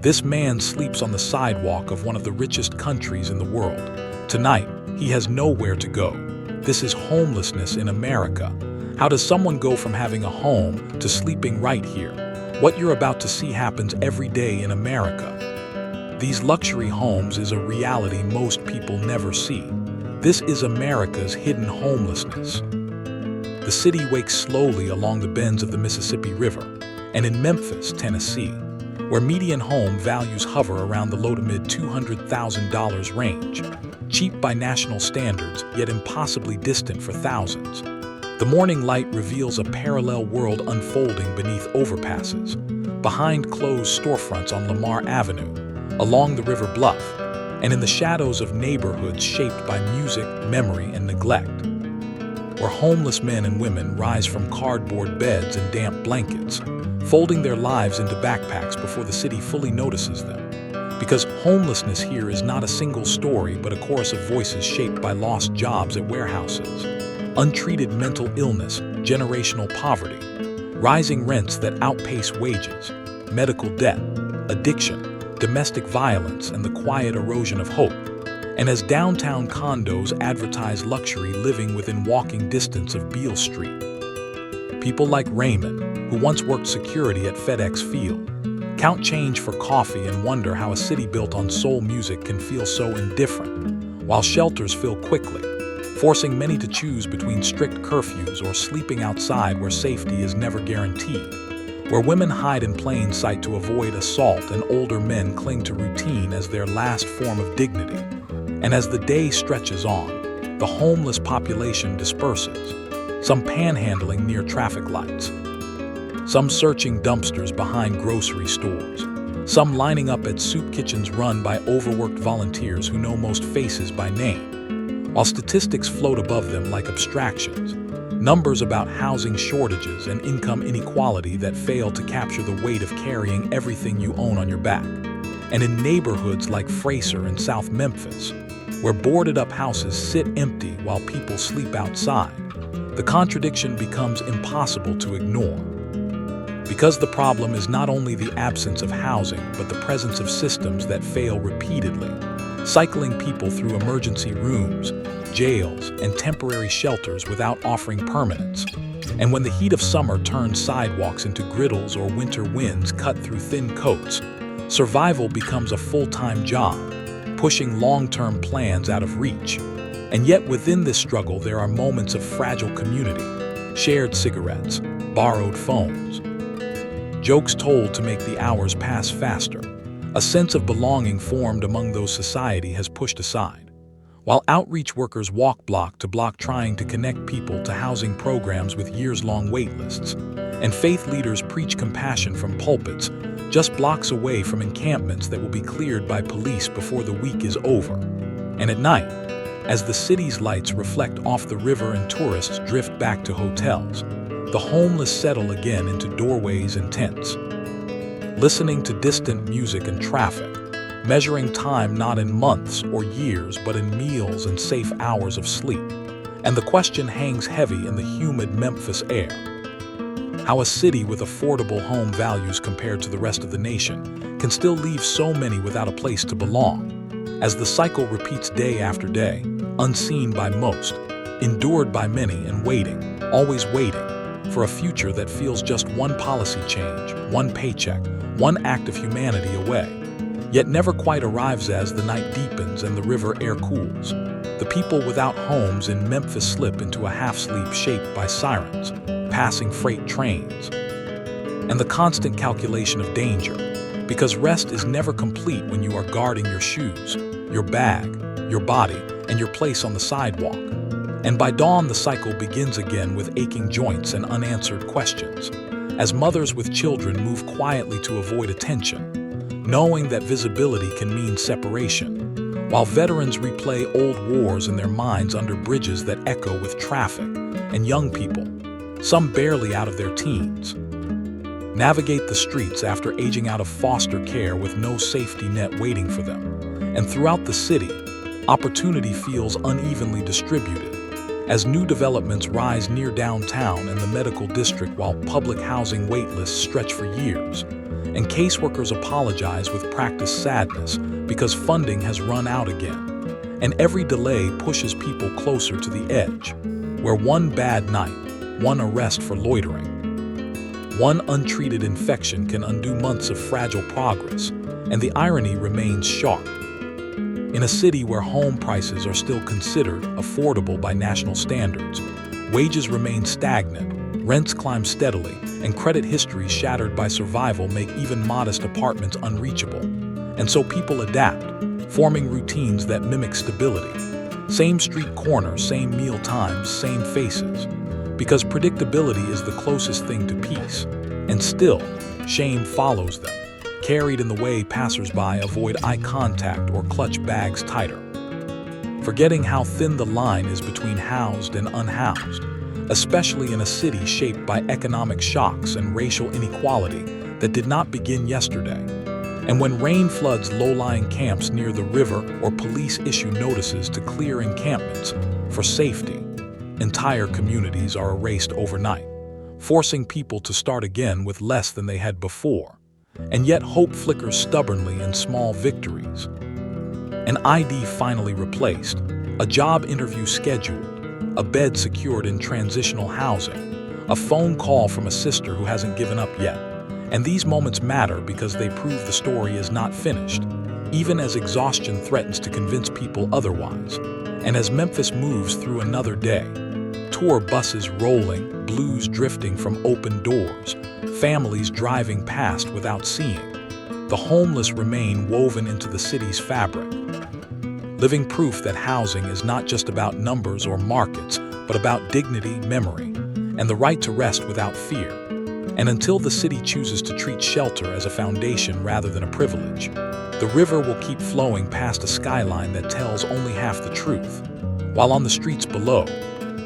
This man sleeps on the sidewalk of one of the richest countries in the world. Tonight, he has nowhere to go. This is homelessness in America. How does someone go from having a home to sleeping right here? What you're about to see happens every day in America. These luxury homes is a reality most people never see. This is America's hidden homelessness. The city wakes slowly along the bends of the Mississippi River, and in Memphis, Tennessee, where median home values hover around the low to mid $200,000 range, cheap by national standards, yet impossibly distant for thousands. The morning light reveals a parallel world unfolding beneath overpasses, behind closed storefronts on Lamar Avenue, along the river bluff, and in the shadows of neighborhoods shaped by music, memory, and neglect, where homeless men and women rise from cardboard beds and damp blankets, folding their lives into backpacks before the city fully notices them. Because homelessness here is not a single story, but a chorus of voices shaped by lost jobs at warehouses, untreated mental illness, generational poverty, rising rents that outpace wages, medical debt, addiction, domestic violence, and the quiet erosion of hope. And as downtown condos advertise luxury living within walking distance of Beale Street, people like Raymond, who once worked security at FedEx Field, count change for coffee and wonder how a city built on soul music can feel so indifferent, while shelters fill quickly, forcing many to choose between strict curfews or sleeping outside where safety is never guaranteed, where women hide in plain sight to avoid assault and older men cling to routine as their last form of dignity. And as the day stretches on, the homeless population disperses, some panhandling near traffic lights, some searching dumpsters behind grocery stores, some lining up at soup kitchens run by overworked volunteers who know most faces by name, while statistics float above them like abstractions, numbers about housing shortages and income inequality that fail to capture the weight of carrying everything you own on your back. And in neighborhoods like Fraser and South Memphis, where boarded-up houses sit empty while people sleep outside, the contradiction becomes impossible to ignore. Because the problem is not only the absence of housing, but the presence of systems that fail repeatedly, cycling people through emergency rooms, jails, and temporary shelters without offering permanence. And when the heat of summer turns sidewalks into griddles or winter winds cut through thin coats, survival becomes a full-time job, pushing long-term plans out of reach. And yet within this struggle there are moments of fragile community, shared cigarettes, borrowed phones, jokes told to make the hours pass faster, a sense of belonging formed among those society has pushed aside. While outreach workers walk block to block trying to connect people to housing programs with years-long wait lists, and faith leaders preach compassion from pulpits just blocks away from encampments that will be cleared by police before the week is over. And at night, as the city's lights reflect off the river and tourists drift back to hotels, the homeless settle again into doorways and tents, listening to distant music and traffic, measuring time not in months or years but in meals and safe hours of sleep. And the question hangs heavy in the humid Memphis air: how a city with affordable home values compared to the rest of the nation can still leave so many without a place to belong, as the cycle repeats day after day, unseen by most, endured by many, and waiting, always waiting, for a future that feels just one policy change, one paycheck, one act of humanity away, yet never quite arrives. As the night deepens and the river air cools, the people without homes in Memphis slip into a half-sleep shaped by sirens, passing freight trains, and the constant calculation of danger, because rest is never complete when you are guarding your shoes, your bag, your body, and your place on the sidewalk. And by dawn the cycle begins again with aching joints and unanswered questions, as mothers with children move quietly to avoid attention, knowing that visibility can mean separation, while veterans replay old wars in their minds under bridges that echo with traffic, and young people, some barely out of their teens, navigate the streets after aging out of foster care with no safety net waiting for them. And throughout the city, opportunity feels unevenly distributed, as new developments rise near downtown and the medical district while public housing wait lists stretch for years, and caseworkers apologize with practiced sadness because funding has run out again. And every delay pushes people closer to the edge, where one bad night, one arrest for loitering, one untreated infection can undo months of fragile progress, and the irony remains sharp. In a city where home prices are still considered affordable by national standards, wages remain stagnant, rents climb steadily, and credit histories shattered by survival make even modest apartments unreachable. And so people adapt, forming routines that mimic stability. Same street corner, same meal times, same faces. Because predictability is the closest thing to peace. And still, shame follows them, carried in the way passersby avoid eye contact or clutch bags tighter. Forgetting how thin the line is between housed and unhoused, especially in a city shaped by economic shocks and racial inequality that did not begin yesterday. And when rain floods low-lying camps near the river or police issue notices to clear encampments for safety, entire communities are erased overnight, forcing people to start again with less than they had before. And yet hope flickers stubbornly in small victories. An ID finally replaced, a job interview scheduled, a bed secured in transitional housing, a phone call from a sister who hasn't given up yet. And these moments matter because they prove the story is not finished, even as exhaustion threatens to convince people otherwise. And as Memphis moves through another day, tour buses rolling, blues drifting from open doors, families driving past without seeing, the homeless remain woven into the city's fabric. Living proof that housing is not just about numbers or markets, but about dignity, memory, and the right to rest without fear. And until the city chooses to treat shelter as a foundation rather than a privilege, the river will keep flowing past a skyline that tells only half the truth. While on the streets below,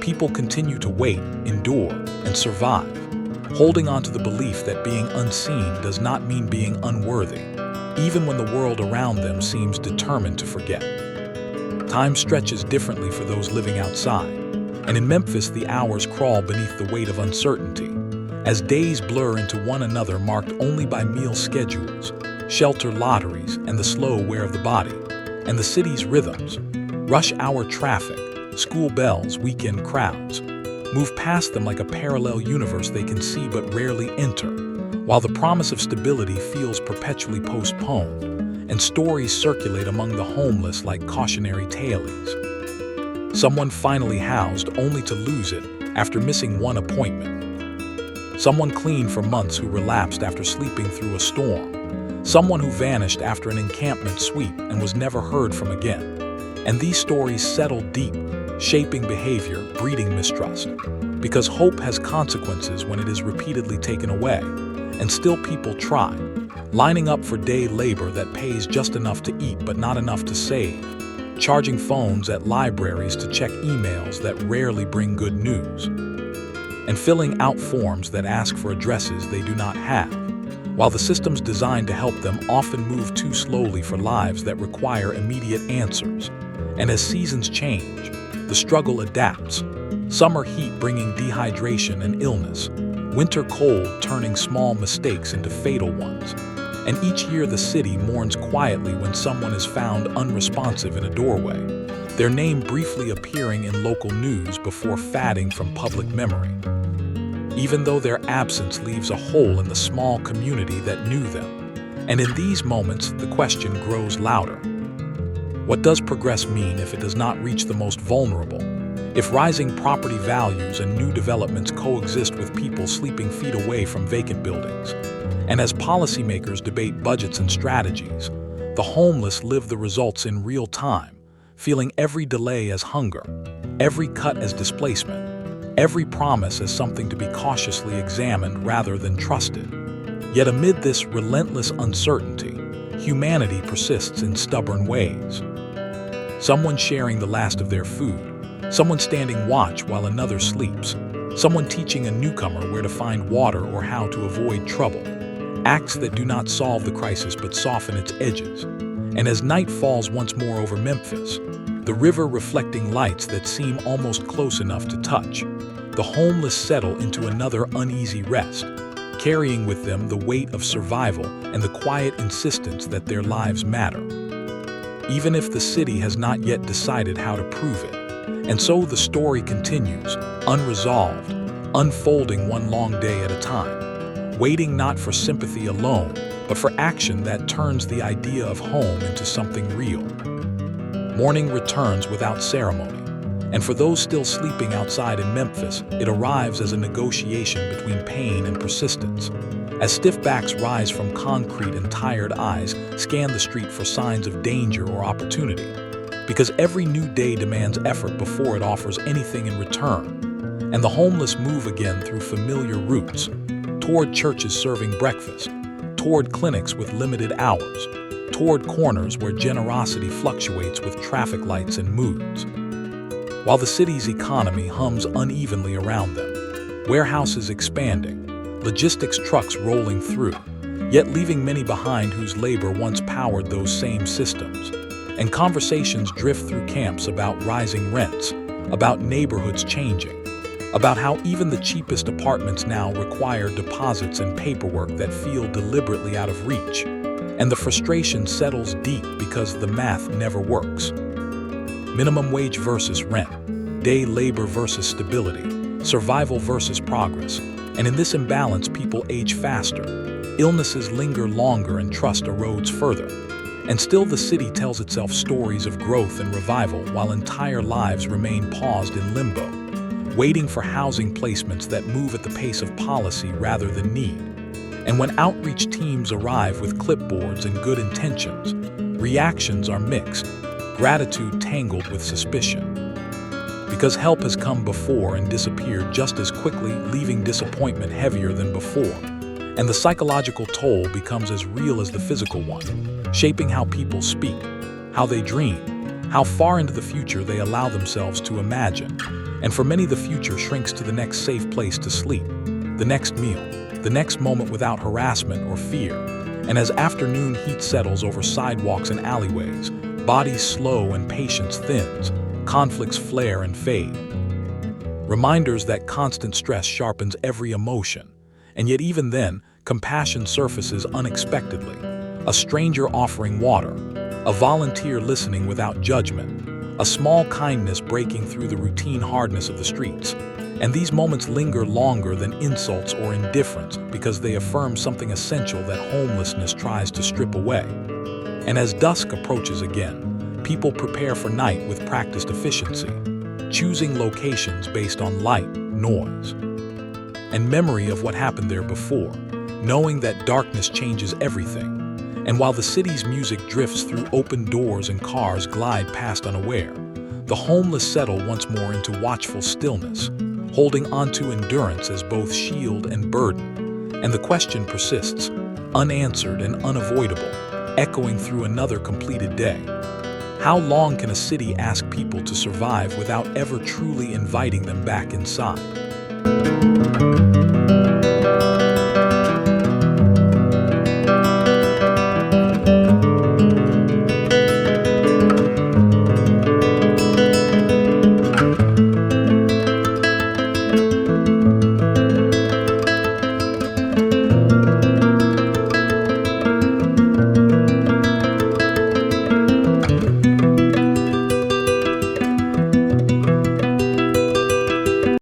people continue to wait, endure, and survive, holding on to the belief that being unseen does not mean being unworthy, even when the world around them seems determined to forget. Time stretches differently for those living outside, and in Memphis the hours crawl beneath the weight of uncertainty, as days blur into one another marked only by meal schedules, shelter lotteries, and the slow wear of the body. And the city's rhythms, rush hour traffic, school bells, weekend crowds, move past them like a parallel universe they can see but rarely enter, while the promise of stability feels perpetually postponed, and stories circulate among the homeless like cautionary tales. Someone finally housed only to lose it after missing one appointment. Someone clean for months who relapsed after sleeping through a storm. Someone who vanished after an encampment sweep and was never heard from again. And these stories settle deep, shaping behavior, breeding mistrust. Because hope has consequences when it is repeatedly taken away. And still people try, lining up for day labor that pays just enough to eat but not enough to save, charging phones at libraries to check emails that rarely bring good news, and filling out forms that ask for addresses they do not have, while the systems designed to help them often move too slowly for lives that require immediate answers. And as seasons change, the struggle adapts, summer heat bringing dehydration and illness, winter cold turning small mistakes into fatal ones. And each year the city mourns quietly when someone is found unresponsive in a doorway, their name briefly appearing in local news before fading from public memory, even though their absence leaves a hole in the small community that knew them. And in these moments, the question grows louder. What does progress mean if it does not reach the most vulnerable? If rising property values and new developments coexist with people sleeping feet away from vacant buildings? And as policymakers debate budgets and strategies, the homeless live the results in real time, feeling every delay as hunger, every cut as displacement, every promise as something to be cautiously examined rather than trusted. Yet amid this relentless uncertainty, humanity persists in stubborn ways. Someone sharing the last of their food, someone standing watch while another sleeps, someone teaching a newcomer where to find water or how to avoid trouble. Acts that do not solve the crisis but soften its edges. And as night falls once more over Memphis, the river reflecting lights that seem almost close enough to touch, the homeless settle into another uneasy rest, carrying with them the weight of survival and the quiet insistence that their lives matter, even if the city has not yet decided how to prove it. And so the story continues, unresolved, unfolding one long day at a time, waiting not for sympathy alone, but for action that turns the idea of home into something real. Morning returns without ceremony, and for those still sleeping outside in Memphis, it arrives as a negotiation between pain and persistence. As stiff backs rise from concrete and tired eyes scan the street for signs of danger or opportunity, because every new day demands effort before it offers anything in return. And the homeless move again through familiar routes, toward churches serving breakfast, toward clinics with limited hours, toward corners where generosity fluctuates with traffic lights and moods. While the city's economy hums unevenly around them, warehouses expanding, logistics trucks rolling through, yet leaving many behind whose labor once powered those same systems. And conversations drift through camps about rising rents, about neighborhoods changing, about how even the cheapest apartments now require deposits and paperwork that feel deliberately out of reach. And the frustration settles deep because the math never works. Minimum wage versus rent, day labor versus stability, survival versus progress. And in this imbalance, people age faster, illnesses linger longer, and trust erodes further. And still the city tells itself stories of growth and revival while entire lives remain paused in limbo, waiting for housing placements that move at the pace of policy rather than need. And when outreach teams arrive with clipboards and good intentions, reactions are mixed, gratitude tangled with suspicion. Because help has come before and disappeared just as quickly, leaving disappointment heavier than before. And the psychological toll becomes as real as the physical one, shaping how people speak, how they dream, how far into the future they allow themselves to imagine. And for many, the future shrinks to the next safe place to sleep, the next meal, the next moment without harassment or fear. And as afternoon heat settles over sidewalks and alleyways, bodies slow and patience thins, conflicts flare and fade. Reminders that constant stress sharpens every emotion. And yet even then, compassion surfaces unexpectedly. A stranger offering water, a volunteer listening without judgment, a small kindness breaking through the routine hardness of the streets. And these moments linger longer than insults or indifference because they affirm something essential that homelessness tries to strip away. And as dusk approaches again, people prepare for night with practiced efficiency, choosing locations based on light, noise, and memory of what happened there before, knowing that darkness changes everything. And while the city's music drifts through open doors and cars glide past unaware, the homeless settle once more into watchful stillness, holding onto endurance as both shield and burden. And the question persists, unanswered and unavoidable, echoing through another completed day. How long can a city ask people to survive without ever truly inviting them back inside?